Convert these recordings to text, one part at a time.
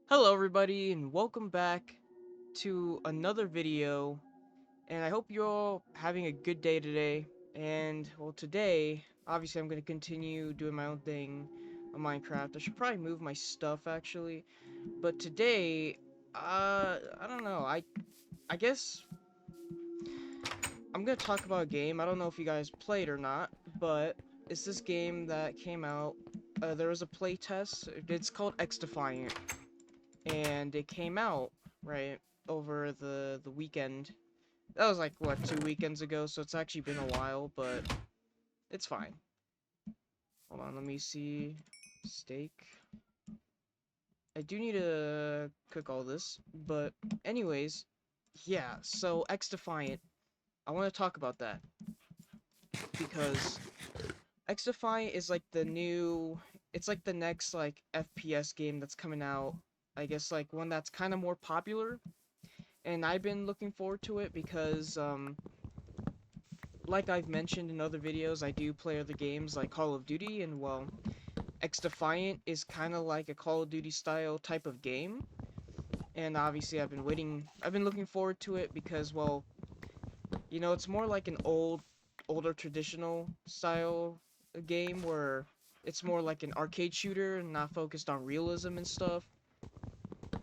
Hello everybody and welcome back to another video, and I hope you're all having a good day today. And well, today obviously I'm going to continue doing my own thing on Minecraft. I should probably move my stuff actually, but today I don't know. I guess I'm going to talk about a game. I don't know if you guys played or not, but it's this game that came out. There was a playtest. It's called XDefiant, and it came out right over the weekend. That was like what, 2 weekends ago, so it's actually been a while, but it's fine. Hold on, let me see. Steak. I do need to cook all this, but anyways, yeah. So XDefiant, I want to talk about that because XDefiant is like the new. It's like the next like FPS game that's coming out. I guess like one that's kind of more popular, and I've been looking forward to it because like I've mentioned in other videos, I do play other games like Call of Duty, and well, XDefiant is kind of like a Call of Duty style type of game. And obviously I've been looking forward to it because, well, it's more like an older traditional style game where it's more like an arcade shooter and not focused on realism and stuff.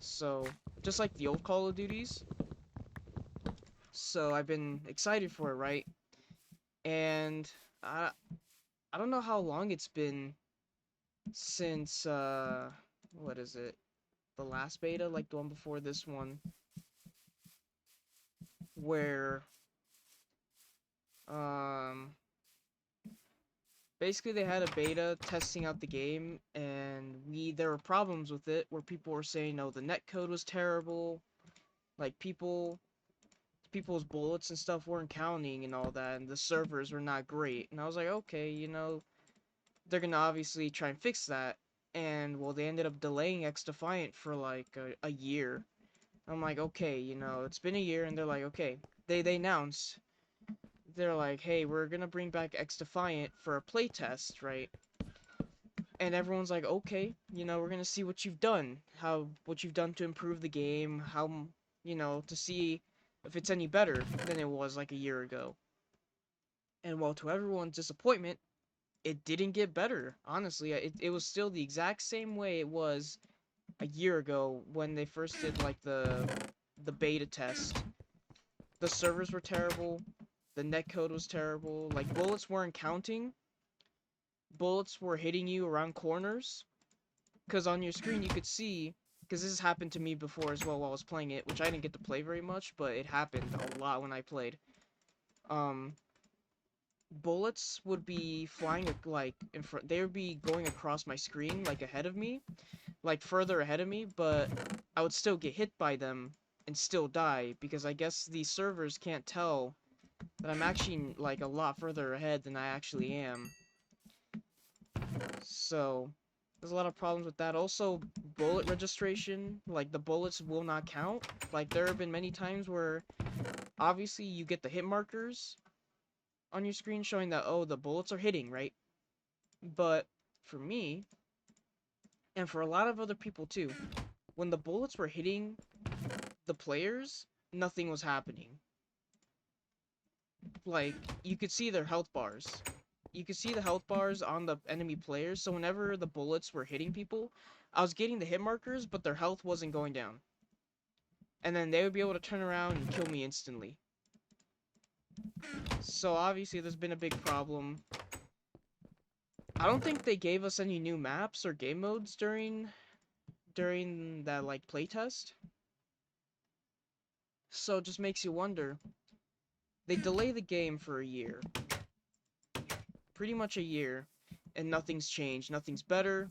So, just like the old Call of Duties. So I've been excited for it, right? And I I don't know how long it's been since what is it? The last beta, like the one before this one, where um basically they had a beta testing out the game, and we there were problems with it where people were saying, no, the netcode was terrible, like people's bullets and stuff weren't counting and all that, and the servers were not great. And I was like, okay, they're gonna obviously try and fix that. And well, they ended up delaying XDefiant for like a year. I'm like, okay, it's been a year, and they're like, okay, they announced, they're like, hey, we're gonna bring back XDefiant for a playtest, right? And everyone's like, okay, we're gonna see what you've done to improve the game, to see if it's any better than it was like a year ago. And well, to everyone's disappointment, it didn't get better. Honestly, it was still the exact same way it was a year ago when they first did like the beta test. The servers were terrible. The netcode was terrible. Like, bullets weren't counting. Bullets were hitting you around corners. Because on your screen you could see, because this has happened to me before as well while I was playing it, which I didn't get to play very much, but it happened a lot when I played. Um, Bullets would be flying like in front. They would be going across my screen, like ahead of me, like further ahead of me, but I would still get hit by them and still die because I guess these servers can't tell that I'm actually like a lot further ahead than I actually am. So there's a lot of problems with that. Also, bullet registration, like the bullets will not count. Like there have been many times where obviously you get the hit markers on your screen showing that, oh, the bullets are hitting, right? But for me, and for a lot of other people too, when the bullets were hitting the players, nothing was happening. Like, you could see their health bars. You could see the health bars on the enemy players, so whenever the bullets were hitting people, I was getting the hit markers, but their health wasn't going down. And then they would be able to turn around and kill me instantly. So obviously there's been a big problem. I don't think they gave us any new maps or game modes during that like playtest. So it just makes you wonder. They delay the game for a year. Pretty much a year, and nothing's changed. Nothing's better.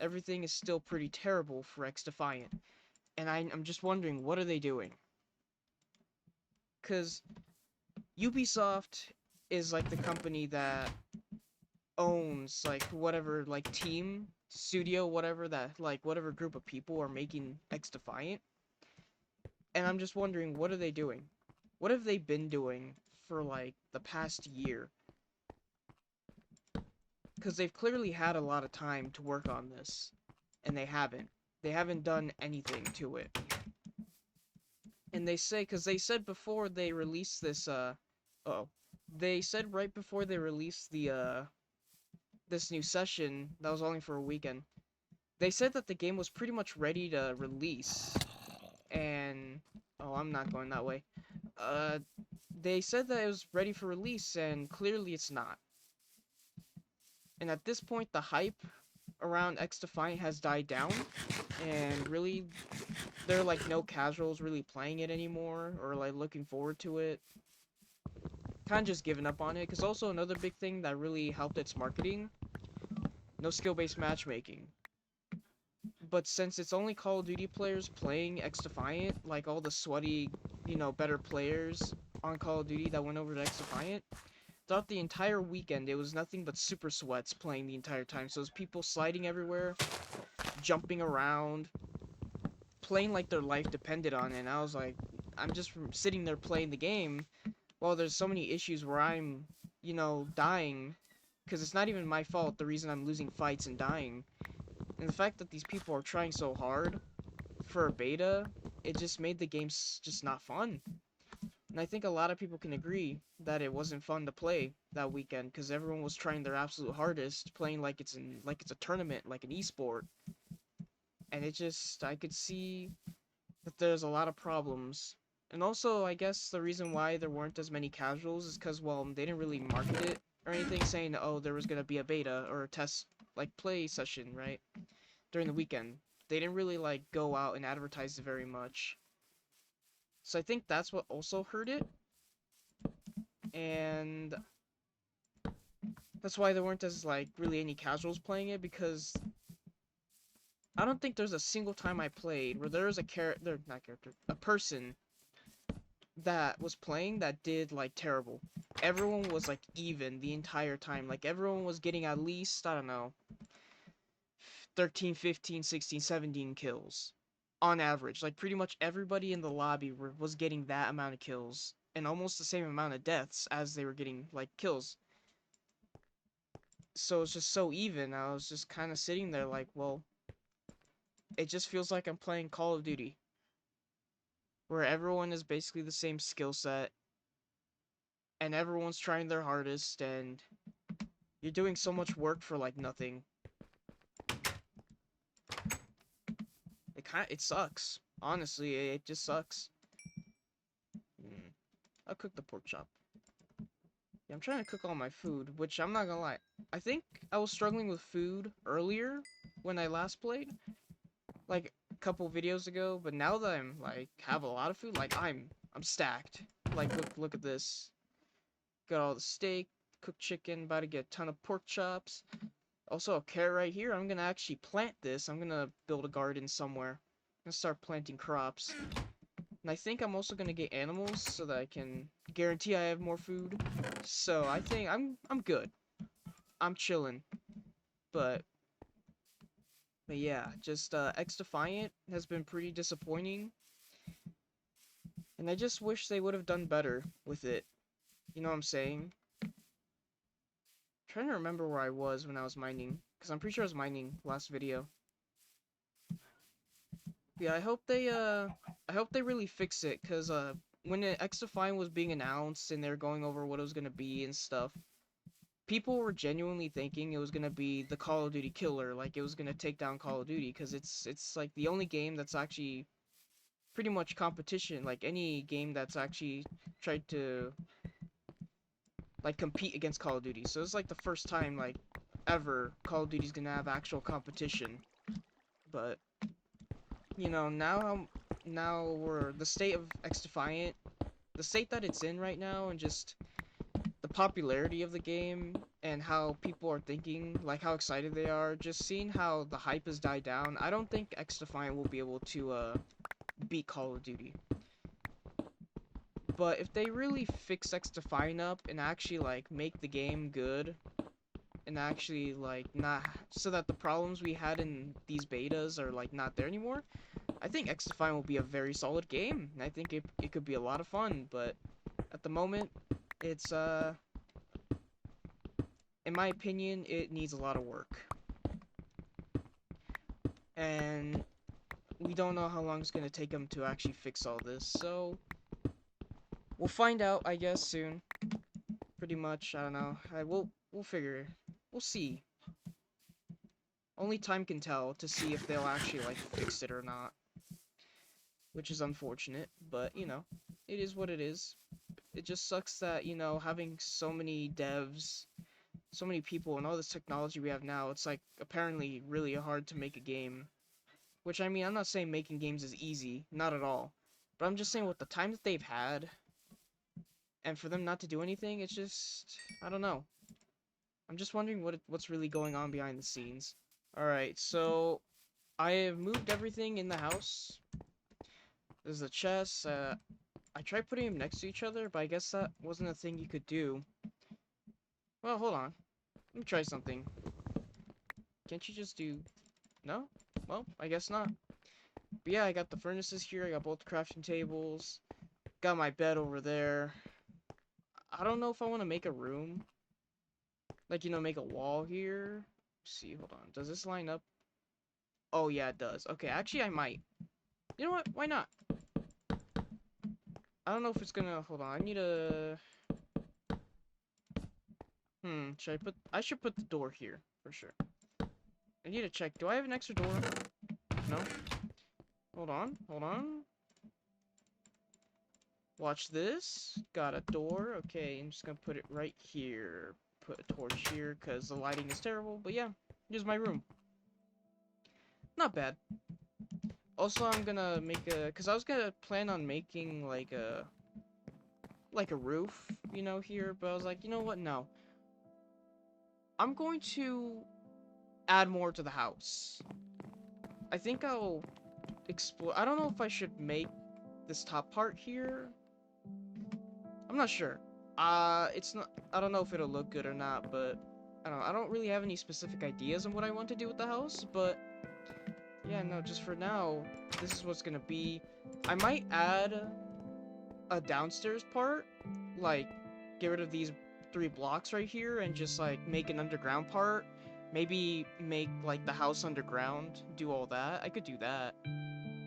Everything is still pretty terrible for XDefiant. And I'm just wondering, what are they doing? Because Ubisoft is like the company that owns like whatever like team, studio, whatever that like whatever group of people are making XDefiant. And I'm just wondering, what are they doing? What have they been doing for like the past year? Because they've clearly had a lot of time to work on this, and they haven't. They haven't done anything to it. And they say, because they said before they released this, oh, they said right before they released the, this new session that was only for a weekend, they said that the game was pretty much ready to release. And, oh, I'm not going that way. Uh, they said that it was ready for release, and clearly it's not. And at this point, the hype around XDefiant has died down, and really, there are like no casuals really playing it anymore, or like looking forward to it. Kind of just giving up on it, because also another big thing that really helped its marketing, no skill-based matchmaking. But since it's only Call of Duty players playing XDefiant, like all the sweaty, better players on Call of Duty that went over to XDefiant, throughout the entire weekend, it was nothing but super sweats playing the entire time. So it was people sliding everywhere, jumping around, playing like their life depended on it. And I was like, I'm just sitting there playing the game while there's so many issues where I'm, dying. Because it's not even my fault, the reason I'm losing fights and dying. And the fact that these people are trying so hard for a beta, it just made the game just not fun. And I think a lot of people can agree that it wasn't fun to play that weekend because everyone was trying their absolute hardest, playing like it's a tournament, like an esport. And I could see that there's a lot of problems. And also, I guess the reason why there weren't as many casuals is because, well, they didn't really market it or anything saying, oh, there was gonna be a beta or a test, like, play session, right? During the weekend. They didn't really, like, go out and advertise it very much. So I think that's what also hurt it. And that's why there weren't as, like, really any casuals playing it, because I don't think there's a single time I played where there was a person that was playing that did, like, terrible. Everyone was, like, even the entire time. Like, everyone was getting at least, I don't know, 13, 15, 16, 17 kills. On average. Like, pretty much everybody in the lobby was getting that amount of kills. And almost the same amount of deaths as they were getting, like, kills. So it's just so even. I was just kind of sitting there like, well, it just feels like I'm playing Call of Duty, where everyone is basically the same skill set, and everyone's trying their hardest, and you're doing so much work for, like, nothing. It sucks. Honestly, it just sucks. I'll cook the pork chop. Yeah, I'm trying to cook all my food, which I'm not gonna lie. I think I was struggling with food earlier when I last played, like a couple videos ago, but now that I'm like have a lot of food, like I'm stacked. Like look at this. Got all the steak, cooked chicken, about to get a ton of pork chops. Also a carrot right here. I'm gonna actually plant this. I'm gonna build a garden somewhere. I'm gonna start planting crops. And I think I'm also gonna get animals so that I can guarantee I have more food. So I think I'm good. I'm chilling. But yeah, just XDefiant has been pretty disappointing. And I just wish they would have done better with it. You know what I'm saying? I'm trying to remember where I was when I was mining. Because I'm pretty sure I was mining last video. Yeah, I hope they really fix it, cause when XDefiant was being announced and they're going over what it was gonna be and stuff, people were genuinely thinking it was gonna be the Call of Duty killer, like it was gonna take down Call of Duty, cause it's like the only game that's actually pretty much competition, like any game that's actually tried to like compete against Call of Duty. So it's like the first time like ever Call of Duty's gonna have actual competition, but now we're the state of XDefiant, the state that it's in right now, and just the popularity of the game and how people are thinking, like how excited they are, just seeing how the hype has died down. I don't think XDefiant will be able to beat Call of Duty. But if they really fix XDefiant up and actually like make the game good and actually like not so that the problems we had in these betas are like not there anymore, I think XDefiant will be a very solid game, and I think it could be a lot of fun, but at the moment, it's, in my opinion, it needs a lot of work. And we don't know how long it's gonna take them to actually fix all this, so we'll find out, I guess, soon. Pretty much, I don't know. We'll figure. We'll see. Only time can tell to see if they'll actually like fix it or not, which is unfortunate, but you know, it is what it is. It just sucks that, you know, having so many devs, so many people and all this technology we have now, it's like apparently really hard to make a game. Which, I mean, I'm not saying making games is easy, not at all. But I'm just saying with the time that they've had, and for them not to do anything, it's just, I don't know. I'm just wondering what's really going on behind the scenes. Alright, so I have moved everything in the house. There's the chest. I tried putting them next to each other, but I guess that wasn't a thing you could do. Well, hold on. Let me try something. Can't you just do... No? Well, I guess not. But yeah, I got the furnaces here. I got both crafting tables. Got my bed over there. I don't know if I want to make a room. Like, you know, make a wall here. Let's see, hold on. Does this line up? Oh, yeah, it does. Okay, actually, I might. You know what? Why not? I don't know if it's gonna... Hold on, I need a... should I put... I should put the door here, for sure. I need to check. Do I have an extra door? No? Hold on, hold on. Watch this. Got a door. Okay, I'm just gonna put it right here. Put a torch here, because the lighting is terrible. But yeah, here's my room. Not bad. Also, I'm gonna make a... Because I was gonna plan on making, like a roof, you know, here. But I was like, you know what? No. I'm going to add more to the house. I think I'll explore... I don't know if I should make this top part here. I'm not sure. It's not... I don't know if it'll look good or not, but... I don't really have any specific ideas on what I want to do with the house, but... Yeah, no, just for now, this is what's gonna be. I might add a downstairs part, like, get rid of these 3 blocks right here and just, like, make an underground part. Maybe make, like, the house underground, do all that. I could do that.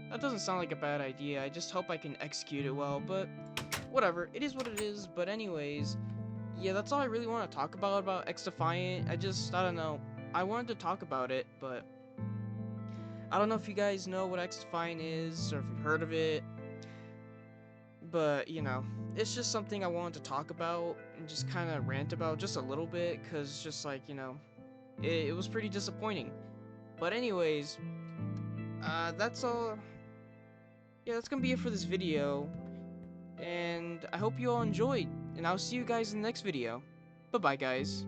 That doesn't sound like a bad idea. I just hope I can execute it well, but whatever. It is what it is, but anyways, yeah, that's all I really want to talk about XDefiant. I don't know. I wanted to talk about it, but I don't know if you guys know what XDefiant is, or if you've heard of it, but, you know, it's just something I wanted to talk about, and just kind of rant about just a little bit, because just, like, you know, it was pretty disappointing. But anyways, that's all. Yeah, that's gonna be it for this video, and I hope you all enjoyed, and I'll see you guys in the next video. Bye-bye, guys.